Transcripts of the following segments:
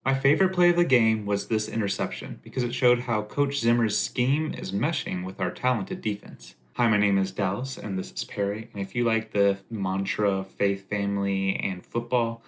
My favorite play of the game was this interception because it showed how Coach Zimmer's scheme is meshing with our talented defense. Hi, my name is Dallas and this is Perry, and if you like the mantra faith, family, and football,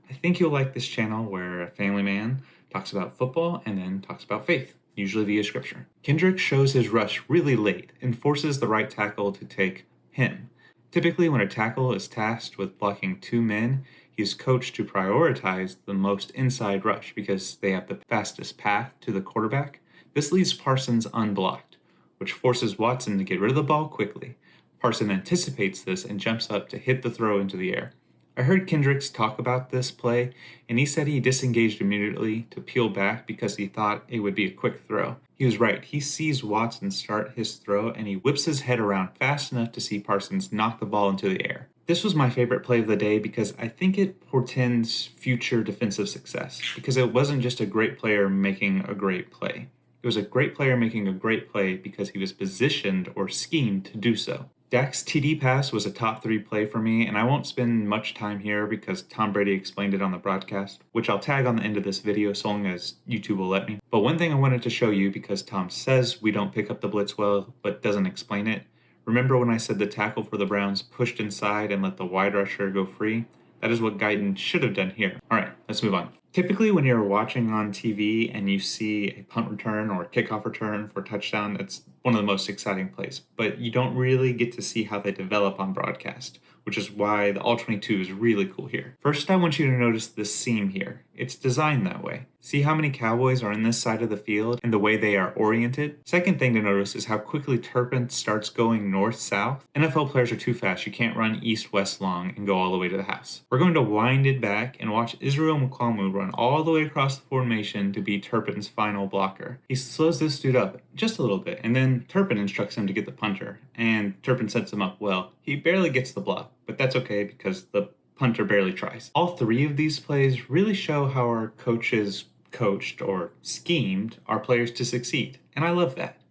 I think you'll like this channel where a family man talks about football and then talks about faith, usually via scripture. Kendrick shows his rush really late and forces the right tackle to take him. Typically, when a tackle is tasked with blocking two men, he is coached to prioritize the most inside rush because they have the fastest path to the quarterback. This leaves Parsons unblocked, which forces Watson to get rid of the ball quickly. Parsons anticipates this and jumps up to hit the throw into the air. I heard Kendrick's talk about this play, and he said he disengaged immediately to peel back because he thought it would be a quick throw. He was right. He sees Watson start his throw, and he whips his head around fast enough to see Parsons knock the ball into the air. This was my favorite play of the day because I think it portends future defensive success, because it wasn't just a great player making a great play. It was a great player making a great play because he was positioned or schemed to do so. Dak's TD pass was a top 3 play for me, and I won't spend much time here because Tom Brady explained it on the broadcast, which I'll tag on the end of this video so long as YouTube will let me. But one thing I wanted to show you, because Tom says we don't pick up the blitz well, but doesn't explain it. Remember when I said the tackle for the Browns pushed inside and let the wide rusher go free? That is what Guyton should have done here. All right, let's move on. Typically, when you're watching on TV and you see a punt return or a kickoff return for a touchdown, it's one of the most exciting plays, but you don't really get to see how they develop on broadcast, which is why the All-22 is really cool here. First, I want you to notice this seam here. It's designed that way. See how many Cowboys are in this side of the field and the way they are oriented? Second thing to notice is how quickly Turpin starts going north-south. NFL players are too fast. You can't run east-west long and go all the way to the house. We're going to wind it back and watch Israel Mukuamu run all the way across the formation to be Turpin's final blocker. He slows this dude up just a little bit, and then Turpin instructs him to get the punter, and Turpin sets him up well. He barely gets the block, but that's okay because the punter barely tries. All 3 of these plays really show how our coaches coached or schemed our players to succeed, and I love that.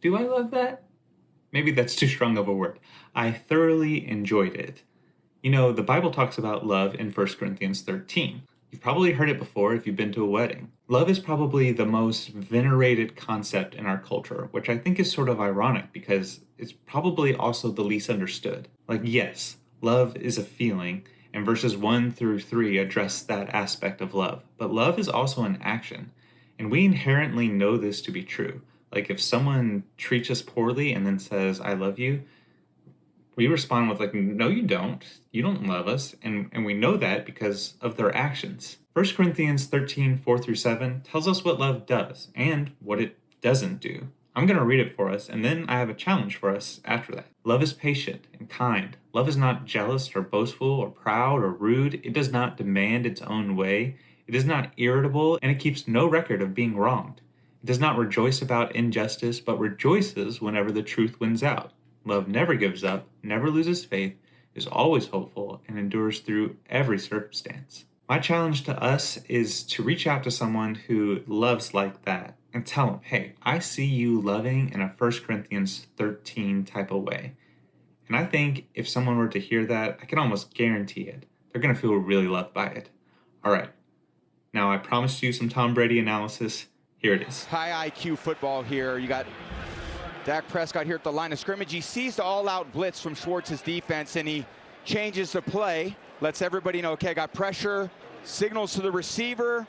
Do I love that? Maybe that's too strong of a word. I thoroughly enjoyed it. You know, the Bible talks about love in 1 Corinthians 13. You've probably heard it before if you've been to a wedding. Love is probably the most venerated concept in our culture, which I think is sort of ironic because it's probably also the least understood. Like, yes, love is a feeling, and verses 1 through 3 address that aspect of love. But love is also an action, and we inherently know this to be true. Like, if someone treats us poorly and then says, I love you, we respond with like, no, you don't. You don't love us. And we know that because of their actions. 1 Corinthians 13, 4 through 7 tells us what love does and what it doesn't do. I'm going to read it for us, and then I have a challenge for us after that. Love is patient and kind. Love is not jealous or boastful or proud or rude. It does not demand its own way. It is not irritable, and it keeps no record of being wronged. It does not rejoice about injustice, but rejoices whenever the truth wins out. Love never gives up, never loses faith, is always hopeful, and endures through every circumstance. My challenge to us is to reach out to someone who loves like that and tell them, hey, I see you loving in a 1 Corinthians 13 type of way. And I think if someone were to hear that, I can almost guarantee it. They're going to feel really loved by it. All right. Now, I promised you some Tom Brady analysis. Here it is. High IQ football here. You got Dak Prescott here at the line of scrimmage. He sees the all-out blitz from Schwartz's defense, and he changes the play, lets everybody know, okay, I got pressure, signals to the receiver.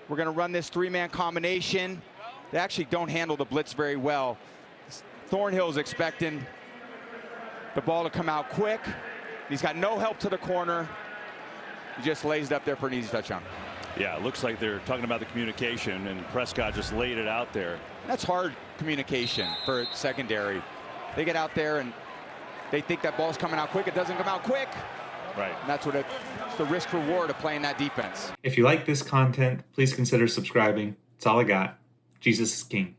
We're going to run this 3-man combination. They actually don't handle the blitz very well. Thornhill's expecting the ball to come out quick. He's got no help to the corner. He just lays it up there for an easy touchdown. Yeah, it looks like they're talking about the communication, and Prescott just laid it out there. That's hard communication for secondary. They get out there and they think that ball's coming out quick. It doesn't come out quick. Right. And that's what it's the risk reward of playing that defense. If you like this content, please consider subscribing. That's all I got. Jesus is King.